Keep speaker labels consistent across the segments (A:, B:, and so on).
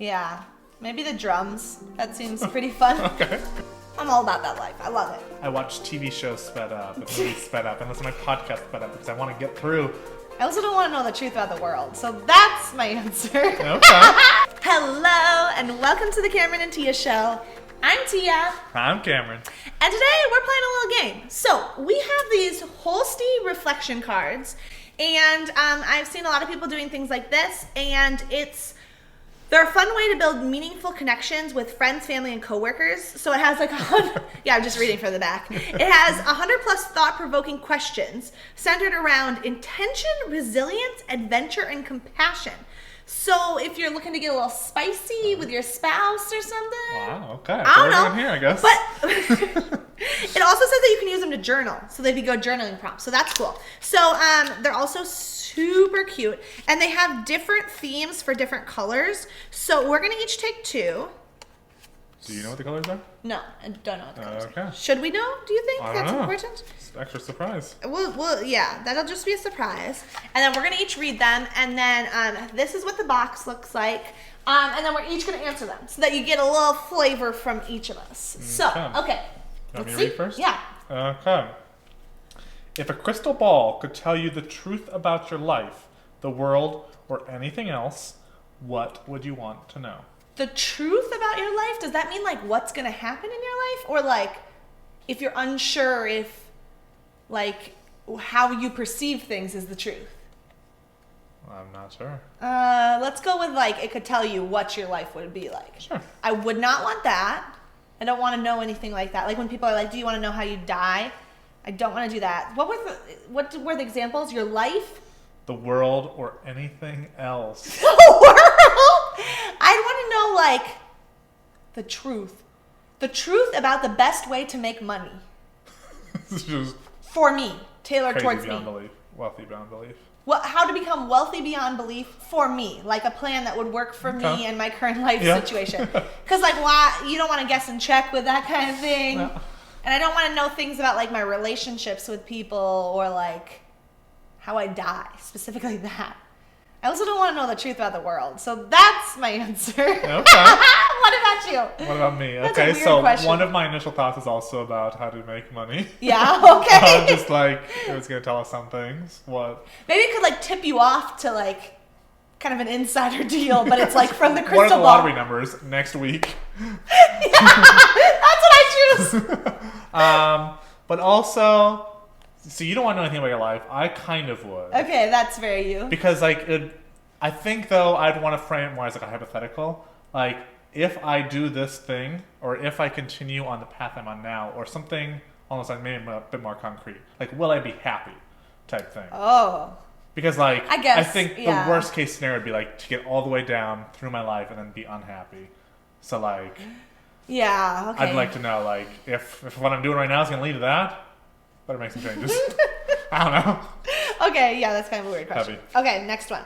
A: Yeah. Maybe the drums. That seems pretty fun.
B: Okay.
A: I'm all about that life. I love it.
B: I watch TV shows sped up and movies sped up and listen to my podcast sped up because I want to get through.
A: I also don't want to know the truth about the world. So that's my answer.
B: Okay.
A: Hello, and welcome to the Cameron and Tia Show. I'm Tia.
B: I'm Cameron.
A: And today we're playing a little game. So we have these Holstee Reflection Cards. And I've seen a lot of people doing things like this. And they're a fun way to build meaningful connections with friends, family, and coworkers. So it has like 100, yeah, I'm just reading from the back. It has 100 plus thought-provoking questions centered around intention, resilience, adventure, and compassion. So if you're looking to get a little spicy with your spouse or something.
B: Wow, okay.
A: I don't know.
B: Here, I guess.
A: But it also says that you can use them to journal. So they'd be good journaling prompts. So that's cool. So they're also super cute. And they have different themes for different colors. So we're going to each take two.
B: Do you know what the colors are?
A: No, I don't know what the colors are.
B: Okay.
A: Should we know? Do you think
B: I don't
A: that's
B: know.
A: important?
B: It's an extra surprise.
A: Well, yeah, that'll just be a surprise. And then we're going to each read them. And then this is what the box looks like. And then we're each going to answer them so that you get a little flavor from each of us. So, okay.
B: You want me
A: Let's
B: to
A: see.
B: read first?
A: Yeah.
B: Okay. If a crystal ball could tell you the truth about your life, the world, or anything else, what would you want to know?
A: The truth about your life? Does that mean like what's going to happen in your life? Or like if you're unsure if like how you perceive things is the truth?
B: I'm not sure.
A: Let's go with like it could tell you what your life would be like.
B: Sure.
A: I would not want that. I don't want to know anything like that. Like when people are like, do you want to know how you die? I don't want to do that. What were the examples? Your life?
B: The world or anything else.
A: The world? I want to know like the truth. The truth about the best way to make money.
B: It's just
A: For me. Tailored
B: crazy
A: towards
B: beyond
A: me.
B: belief. Wealthy beyond belief.
A: Well, how to become wealthy beyond belief for me, like a plan that would work for me and my current life situation. Because like, why you don't want to guess and check with that kind of thing,
B: No.
A: and I don't want to know things about like my relationships with people or like how I die, specifically that. I also don't want to know the truth about the world, so that's my answer.
B: Okay.
A: What about you?
B: What about me?
A: That's a
B: Okay,
A: weird
B: so
A: question.
B: one of my initial thoughts is also about how to make money.
A: Yeah. Okay.
B: Just like it was gonna tell us some things. What?
A: Maybe it could like tip you off to like kind of an insider deal, but it's like from the crystal
B: What are the
A: ball.
B: lottery numbers next week?
A: That's what I choose.
B: But also, so you don't want to know anything about your life. I kind of would.
A: Okay, that's very you.
B: Because like I think though I'd want to frame it more as like a hypothetical. Like if I do this thing, or if I continue on the path I'm on now, or something almost like maybe a bit more concrete. Like will I be happy? Type thing.
A: Oh.
B: Because like
A: I guess,
B: I think
A: yeah.
B: the worst case scenario would be like to get all the way down through my life and then be unhappy. So like
A: Yeah, okay.
B: I'd like to know like if what I'm doing right now is gonna lead to that, better make some changes. I don't know.
A: Okay, yeah, that's kind of a weird question.
B: Heavy.
A: Okay, next one.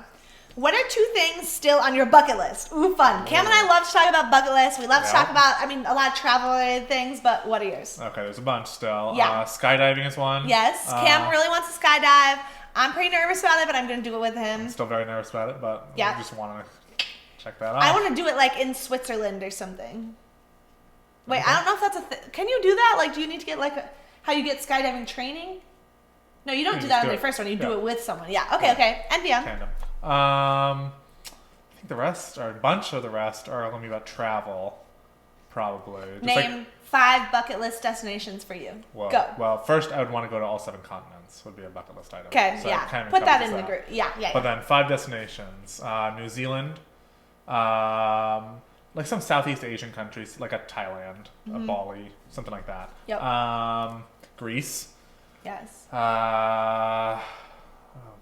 A: What are two things still on your bucket list? Ooh, fun. Cam and I love to talk about bucket lists. We love to talk about, a lot of travel-related things, but what are yours?
B: Okay, there's a bunch still.
A: Yeah.
B: Skydiving is one.
A: Yes, Cam really wants to skydive. I'm pretty nervous about it, but I'm going to do it with him.
B: I'm still very nervous about it, but
A: Yeah.
B: I just want to check that out.
A: I want to do it like in Switzerland or something. Wait, I don't know if that's a thing. Can you do that? Like, do you need to get like how you get skydiving training? No, you don't do
B: just
A: that on
B: do
A: your
B: it.
A: first one. You do
B: Yeah.
A: it with someone. Yeah. Okay. And Dion.
B: Tandem. I think the rest, or a bunch of the rest, are going to be about travel, probably. Just
A: Name 5 bucket list destinations for you. Go.
B: Well, first I would want to go to all 7 continents. Would be a bucket list item.
A: Okay,
B: So
A: yeah.
B: it kind of
A: Put that in
B: covers
A: the group. Yeah.
B: But then 5 destinations: New Zealand, like some Southeast Asian countries, like a Thailand, a Bali, something like that.
A: Yep.
B: Greece.
A: Yes.
B: Oh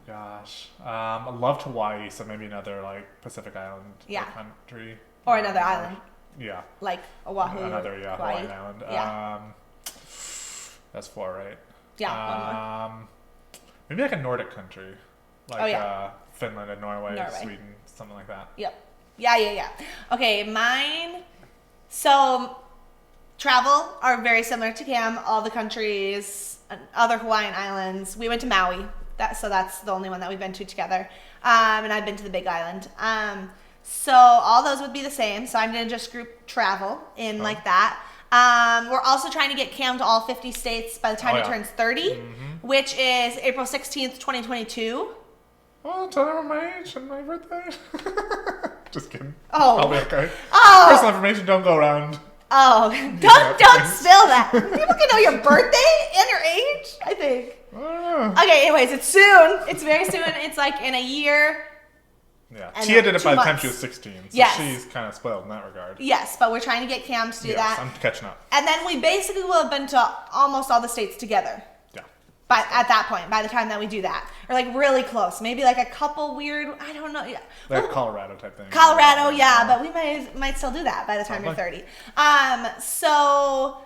B: gosh. I loved Hawaii, so maybe another like Pacific Island country.
A: Or another island.
B: Yeah.
A: Like Oahu.
B: Another
A: or
B: Hawaiian island.
A: Yeah.
B: That's 4, right?
A: Yeah. One more.
B: Maybe like a Nordic country, like
A: yeah.
B: Finland and Norway,
A: Norway.
B: Sweden, something like that.
A: Yep. Yeah. Okay, mine. So, travel are very similar to Cam. All the countries, other Hawaiian islands. We went to Maui. So that's the only one that we've been to together. And I've been to the Big Island. So all those would be the same. So I'm going to just group travel in like that. We're also trying to get Cam to all 50 states by the time he turns 30, which is April 16th, 2022.
B: Oh, tell them my age and my birthday. Just kidding.
A: Oh.
B: I'll be okay.
A: Oh.
B: Personal information don't go around.
A: Oh, don't spill that. People can know your birthday and your age, I think.
B: I don't know.
A: Okay, anyways, it's soon. It's very soon. It's like in a year.
B: Yeah,
A: And
B: Tia did it by the time
A: months.
B: she was 16, so
A: Yes.
B: she's kind of spoiled in that regard.
A: Yes, but we're trying to get Cam to do that.
B: I'm catching up.
A: And then we basically will have been to almost all the states together.
B: Yeah.
A: But at that point, by the time that we do that. Or like really close. Maybe like a couple weird, I don't know. Yeah.
B: Like Colorado type thing.
A: Colorado, yeah, but we might still do that by the time you're 30. So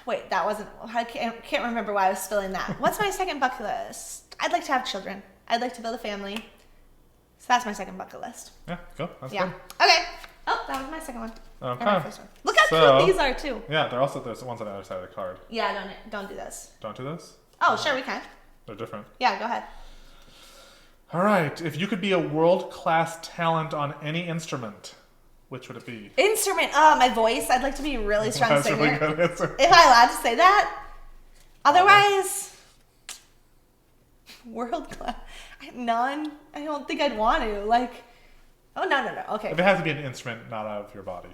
A: wait, that wasn't, I can't remember why I was spilling that. What's my second bucket list? I'd like to have children. I'd like to build a family. So that's my second bucket list.
B: Yeah, go. That's
A: Yeah.
B: good.
A: Okay. Oh, that was my second one.
B: Okay.
A: Or my first one. Look how cute these are too.
B: Yeah, there's ones on the other side of the card.
A: Yeah, don't do this.
B: Don't do this?
A: Oh, sure, we can.
B: They're different.
A: Yeah, go ahead.
B: All right. If you could be a world-class talent on any instrument, which would it be?
A: Instrument. Oh, my voice. I'd like to be a really strong
B: That's
A: singer.
B: really good answer.
A: Am I allowed to say that? Otherwise, world class. None. I don't think I'd want to. Like, oh, no. Okay.
B: If it has to be an instrument, not out of your body.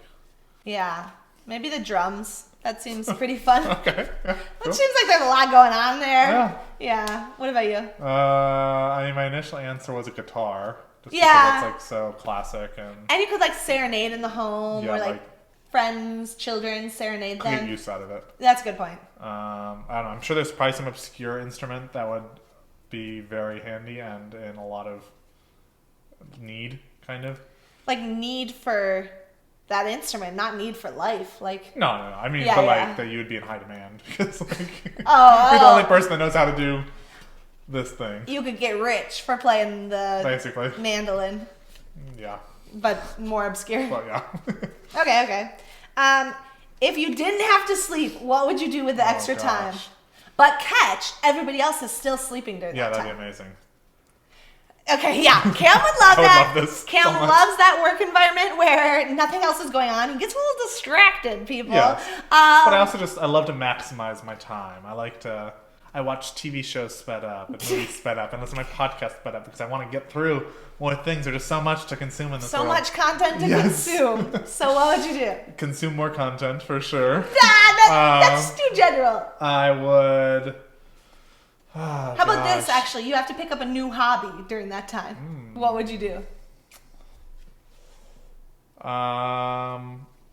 A: Yeah. Maybe the drums. That seems pretty fun.
B: Okay. Yeah,
A: It
B: cool.
A: seems like there's a lot going on there.
B: Yeah.
A: Yeah. What about you?
B: I mean, my initial answer was a guitar. Just
A: Yeah.
B: because it's like so classic and
A: And you could like serenade in the home
B: Yeah,
A: or like
B: like-
A: friends, children, serenade
B: get
A: them.
B: use out of it.
A: That's a good point.
B: I don't know. I'm sure there's probably some obscure instrument that would be very handy and in a lot of need, kind of.
A: Like need for that instrument, not need for life. Like
B: No. I mean,
A: Yeah,
B: but
A: yeah.
B: like that you would be in high demand because like
A: Oh,
B: you're the
A: oh.
B: only person that knows how to do this thing,
A: you could get rich for playing the
B: basically.
A: mandolin,
B: Yeah.
A: but more obscure.
B: But yeah.
A: Okay. If you didn't have to sleep, what would you do with the extra
B: gosh.
A: time? But catch, everybody else is still sleeping during
B: Yeah,
A: that
B: that'd
A: time.
B: be amazing.
A: Okay, yeah. Cam would love
B: I would
A: that.
B: love this
A: Cam
B: so much.
A: loves that work environment where nothing else is going on. He gets a little distracted, people.
B: Yes. But I love to maximize my time. I watch TV shows sped up and movies sped up and listen to my podcast sped up because I want to get through more things. There's just so much to consume in this
A: so
B: world.
A: much content to
B: Yes.
A: consume. So what would you do?
B: Consume more content for sure.
A: That's too general.
B: I would.
A: How about this, actually? You have to pick up a new hobby during that time. What would you do?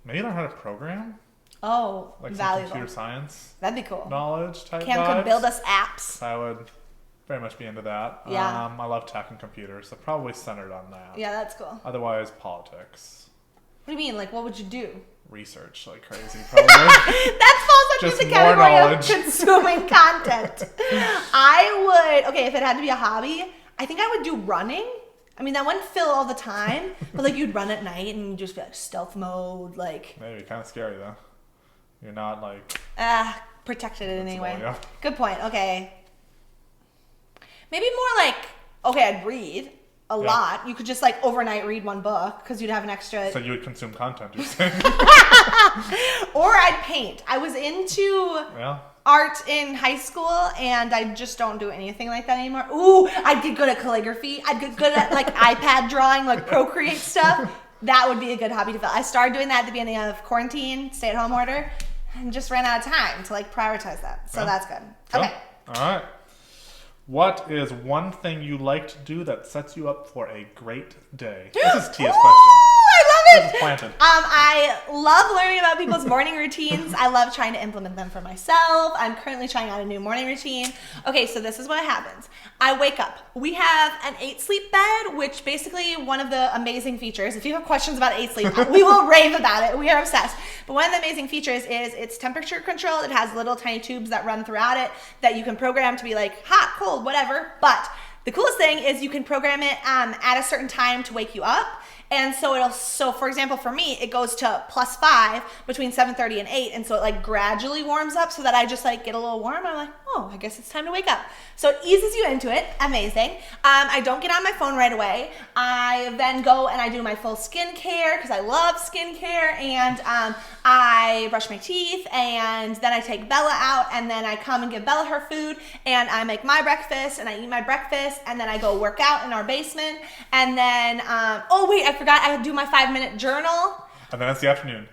B: Maybe learn how to program,
A: Oh,
B: like some
A: valuable.
B: computer science
A: That'd be cool.
B: knowledge type.
A: Cam
B: vibes.
A: could build us apps.
B: I would very much be into that.
A: Yeah.
B: I love tech and computers, so probably centered on that.
A: Yeah, that's cool.
B: Otherwise, politics,
A: What do you mean? Like, what would you do?
B: research like crazy, probably.
A: That falls under
B: Just
A: the
B: more
A: category of
B: knowledge.
A: consuming content. I would, okay, if it had to be a hobby, I think I would do running. I mean, that wouldn't fill all the time, but like you'd run at night and you'd just be like stealth mode, like,
B: Maybe kind of scary though. You're not like
A: protected in any way.
B: yeah.
A: Good point. Okay. Maybe more like, okay, I'd read a lot. You could just like overnight read one book because you'd have an extra.
B: So you would consume content. You're saying?
A: Or I'd paint. I was into
B: Yeah.
A: art in high school and I just don't do anything like that anymore. Ooh, I'd get good at calligraphy. I'd get good at like iPad drawing, like Procreate stuff. That would be a good hobby to fill. I started doing that at the beginning of quarantine, stay-at-home order, and just ran out of time to like prioritize that. So
B: Yeah.
A: that's good.
B: Cool.
A: Okay.
B: All right. What is one thing you like to do that sets you up for a great day? This is Tia's
A: Ooh,
B: question.
A: I love
B: This
A: it.
B: is planted.
A: I love learning about people's morning routines. I love trying to implement them for myself. I'm currently trying out a new morning routine. Okay, so this is what happens. I wake up. We have an 8-sleep bed, which basically one of the amazing features, if you have questions about 8-sleep, we will rave about it. We are obsessed. But one of the amazing features is it's temperature controlled. It has little tiny tubes that run throughout it that you can program to be like hot, cold, whatever. But the coolest thing is you can program it at a certain time to wake you up. And so for example, for me, it goes to +5 between 7:30 and 8. And so it like gradually warms up so that I just like get a little warm. I'm like, oh, I guess it's time to wake up. So it eases you into it. Amazing. I don't get on my phone right away. I then go and I do my full skincare because I love skincare, and I brush my teeth, and then I take Bella out, and then I come and give Bella her food, and I make my breakfast, and I eat my breakfast, and then I go work out in our basement, and then oh wait, I forgot I do my 5-minute journal.
B: And then it's the afternoon.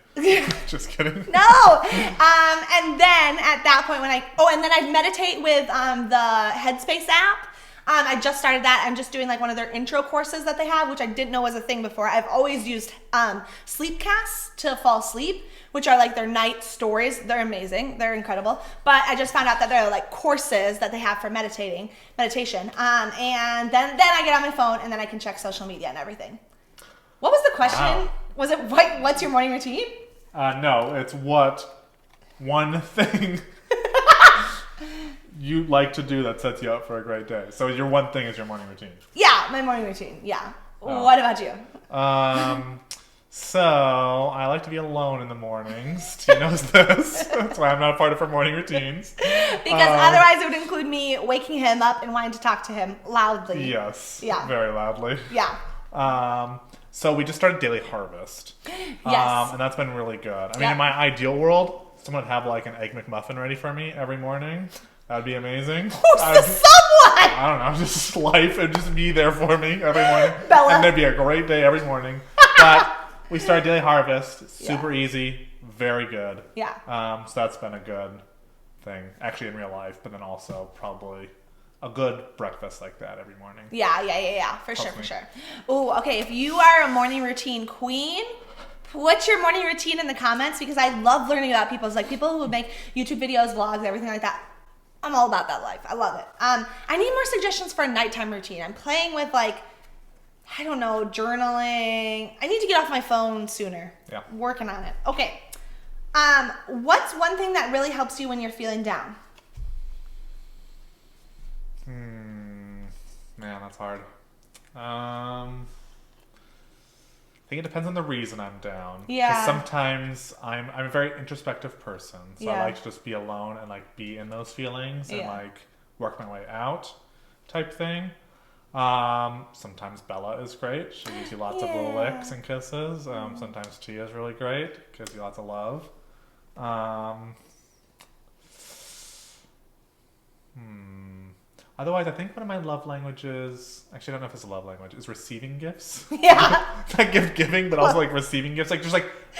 B: Just kidding.
A: No. And then at that point and then I meditate with the Headspace app. I just started that. I'm just doing like one of their intro courses that they have, which I didn't know was a thing before. I've always used Sleepcasts to fall asleep, which are like their night stories. They're amazing. They're incredible. But I just found out that they're like courses that they have for meditation. And then I get on my phone, and then I can check social media and everything. What was the question?
B: Wow.
A: Was it what's your morning routine?
B: No, it's what one thing you like to do that sets you up for a great day. So your one thing is your morning routine.
A: Yeah, my morning routine. Yeah.
B: Oh.
A: What about you?
B: So I like to be alone in the mornings. T knows this. That's why I'm not a part of her morning routines.
A: Because otherwise it would include me waking him up and wanting to talk to him loudly.
B: Yes.
A: Yeah.
B: Very loudly.
A: Yeah.
B: So we just started Daily Harvest.
A: Yes.
B: And that's been really good. I mean, in my ideal world, someone would have like an Egg McMuffin ready for me every morning. That'd be amazing.
A: Who's the someone?
B: I don't know, just life. It'd just be there for me every morning.
A: Bella.
B: And there'd be a great day every morning. But we started Daily Harvest. Super easy. Very good.
A: Yeah.
B: So that's been a good thing. Actually in real life, but then also probably a good breakfast like that every morning.
A: Yeah. For sure. Ooh, okay. If you are a morning routine queen, what's your morning routine in the comments? Because I love learning about people who make YouTube videos, vlogs, everything like that. I'm all about that life. I love it. I need more suggestions for a nighttime routine. I'm playing with I don't know, journaling. I need to get off my phone sooner.
B: Yeah.
A: Working on it. Okay. What's one thing that really helps you when you're feeling down?
B: Man, that's hard. I think it depends on the reason I'm down.
A: Yeah.
B: Because sometimes I'm a very introspective person, so
A: Yeah.
B: I like to just be alone and be in those feelings and work my way out, type thing. Sometimes Bella is great. She gives you lots of little licks and kisses. Sometimes Tia is really great. Gives you lots of love. Otherwise, I think one of my love languages, actually I don't know if it's a love language, is receiving gifts.
A: Yeah.
B: Not gift giving, but also receiving gifts. Just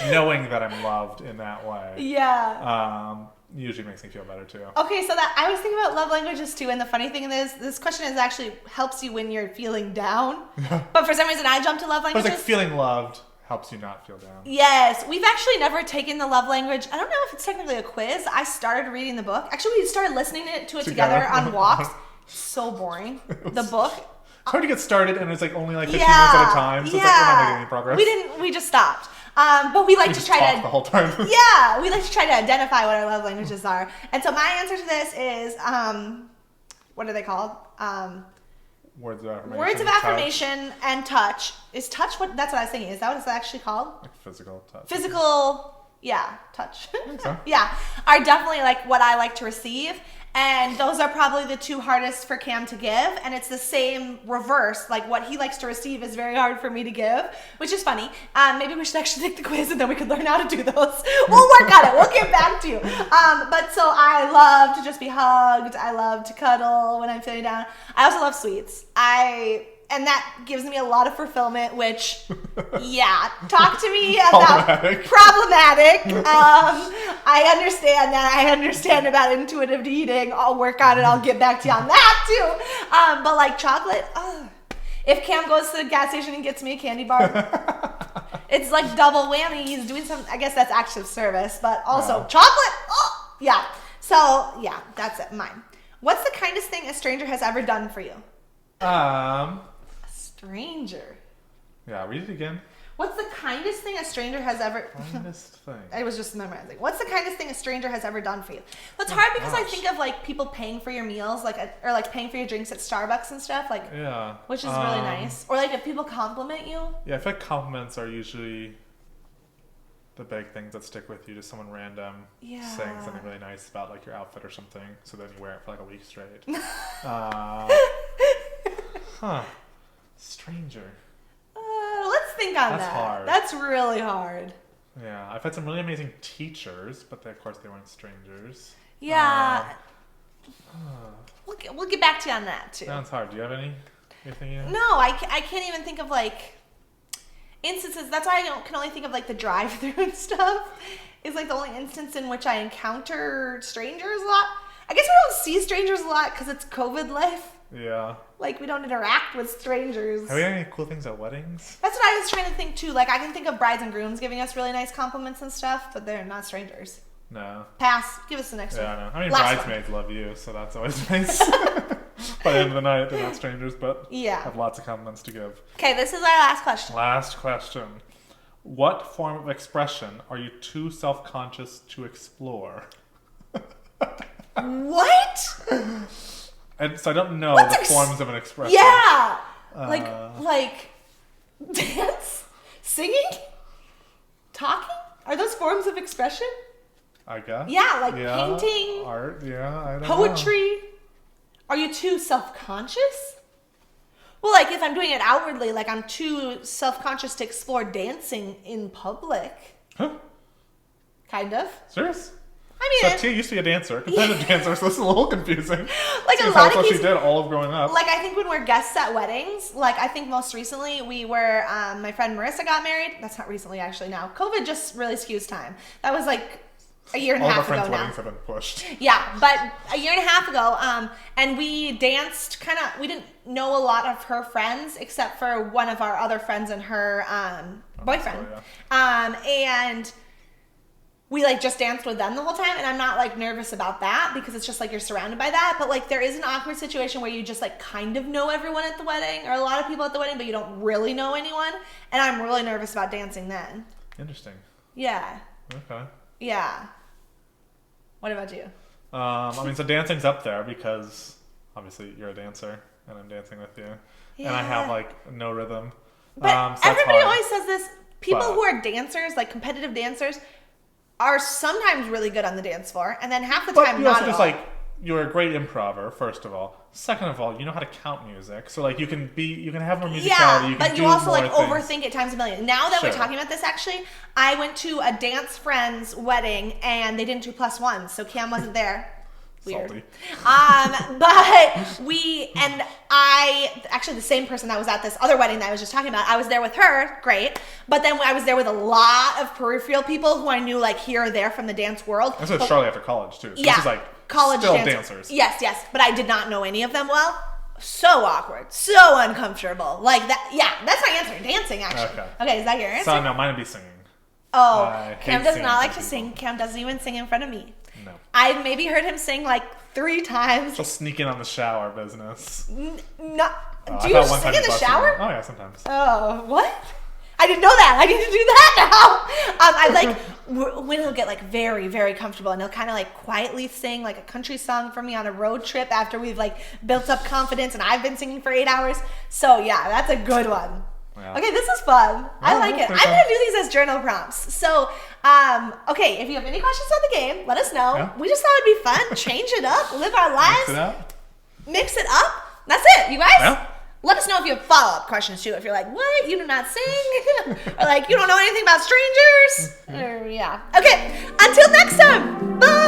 B: knowing that I'm loved in that way.
A: Yeah.
B: Usually makes me feel better too.
A: Okay, so that I was thinking about love languages too, and the funny thing is, this question is actually helps you when you're feeling down. But for some reason, I jumped to love
B: But
A: languages.
B: it's feeling loved helps you not feel down.
A: Yes, we've actually never taken the love language. I don't know if it's technically a quiz. I started reading the book. Actually, we started listening to it together on walks. So boring. The book.
B: It's hard to get started, and it's only 15 minutes at a time, so it's we're not making any progress.
A: We just stopped. But we like to try
B: talk
A: to
B: the whole time.
A: Yeah, we like to try to identify what our love languages are. And so my answer to this is what are they called?
B: Words of affirmation.
A: Words of affirmation and touch. Is touch what? That's what I was thinking. Is that what it's actually called?
B: Physical touch.
A: Physical, yeah, touch.
B: I think so.
A: Yeah, are definitely what I like to receive. And those are probably the two hardest for Cam to give. And it's the same reverse. What he likes to receive is very hard for me to give, which is funny. Maybe we should actually take the quiz and then we could learn how to do those. We'll work on it. We'll get back to you. But so I love to just be hugged. I love to cuddle when I'm feeling down. I also love sweets. And that gives me a lot of fulfillment, which, talk to me about problematic. I understand that. I understand about intuitive eating. I'll work on it. I'll get back to you on that too. But chocolate, if Cam goes to the gas station and gets me a candy bar, it's double whammy. He's doing I guess that's active service, but also chocolate. Oh, yeah. So yeah, that's it. Mine. What's the kindest thing a stranger has ever done for you?
B: A
A: stranger.
B: Yeah, read it again.
A: What's the kindest thing a stranger has ever...
B: Kindest thing.
A: I was just memorizing. What's the kindest thing a stranger has ever done for you? That's hard because I think of like people paying for your meals, like or like paying for your drinks at Starbucks and stuff, like which is really nice. Or like if people compliment you.
B: Yeah, I feel like compliments are usually the big things that stick with you. Just someone random saying something really nice about like your outfit or something, so then you wear it for like a week straight. Stranger.
A: Let's think on
B: That's
A: that.
B: hard.
A: That's really hard.
B: Yeah, I've had some really amazing teachers, but of course they weren't strangers.
A: Yeah. We'll get back to you on that too.
B: Sounds hard. Do you have any?
A: No, I can't even think of like instances. That's why I can only think of like the drive-through and stuff. Is like the only instance in which I encounter strangers a lot. I guess we don't see strangers a lot because it's COVID life.
B: Yeah.
A: Like we don't interact with strangers.
B: Have we had any cool things at weddings?
A: That's what I was trying to think too. Like I can think of brides and grooms giving us really nice compliments and stuff, but they're not strangers.
B: No.
A: Pass. Give us the next one.
B: Yeah, I know. I mean,
A: Last
B: bridesmaids love you, so that's always nice. By the end of the night, they're not strangers, but have lots of compliments to give.
A: Okay, this is our last question.
B: Last question. What form of expression are you too self-conscious to explore?
A: What?
B: And so I don't know the forms of an expression.
A: Yeah. Like dance, singing, talking. Are those forms of expression?
B: I guess.
A: Yeah, like painting,
B: art. Yeah, I don't know.
A: poetry. Are you too self-conscious? Well, like if I'm doing it outwardly, like I'm too self-conscious to explore dancing in public.
B: Huh?
A: Kind of.
B: Serious?
A: I mean,
B: so Tia used to be a dancer, competitive dancer, so this is a little confusing.
A: Like a lot
B: that's
A: of
B: what she did all of growing up.
A: Like I think when we're guests at weddings, like I think most recently we were, my friend Marissa got married. That's not recently actually now. COVID just really skews time. That was like a year and a half ago now.
B: All of our friends' weddings have been pushed.
A: Yeah, but a year and a half ago, and we danced we didn't know a lot of her friends except for one of our other friends and her boyfriend. And we like just danced with them the whole time, and I'm not like nervous about that because it's just like you're surrounded by that. But like there is an awkward situation where you just like kind of know everyone at the wedding or a lot of people at the wedding, but you don't really know anyone. And I'm really nervous about dancing then.
B: Interesting.
A: Yeah.
B: Okay.
A: Yeah. What about you?
B: I mean, so dancing's up there because obviously you're a dancer and I'm dancing with you, and I have like no rhythm.
A: But
B: so
A: everybody always says this. People who are dancers, like competitive dancers, are sometimes really good on the dance floor, and then half the time not at all.
B: You're a great improver, first of all. Second of all, you know how to count music, so like you can have more musicality.
A: Yeah, but you also like
B: things.
A: Overthink it times a million. Now that we're talking about this, actually, I went to a dance friend's wedding, and they didn't do +1, so Cam wasn't there. Weird.
B: Salty.
A: But actually the same person that was at this other wedding that I was just talking about, I was there with her, great. But then I was there with a lot of peripheral people who I knew like here or there from the dance world.
B: This was shortly after college too. So
A: yeah,
B: this is like
A: college
B: still dancers.
A: Yes. But I did not know any of them well. So awkward, so uncomfortable. Like that. Yeah, that's my answer. Dancing, actually. Okay, is that your answer?
B: So no, mine would be singing.
A: Oh, Cam does not like to sing. Cam doesn't even sing in front of me.
B: No.
A: I've maybe heard him sing like 3 times.
B: Just sneaking on the shower business.
A: Do you sing in the shower?
B: Oh yeah, sometimes.
A: Oh, what? I didn't know that. I need to do that now. I like when he'll get like very, very comfortable and he'll kind of like quietly sing like a country song for me on a road trip after we've like built up confidence and I've been singing for 8 hours. So yeah, that's a good one. Yeah. Okay, this is fun. I like it. I'm going to do these as journal prompts. So, okay, if you have any questions on the game, let us know. Yeah. We just thought it'd be fun. Change it up. Live our lives. Mix it up. That's it, you guys. Yeah. Let us know if you have follow-up questions, too. If you're like, what? You do not sing? Or like, you don't know anything about strangers? Or, yeah. Okay, until next time. Bye.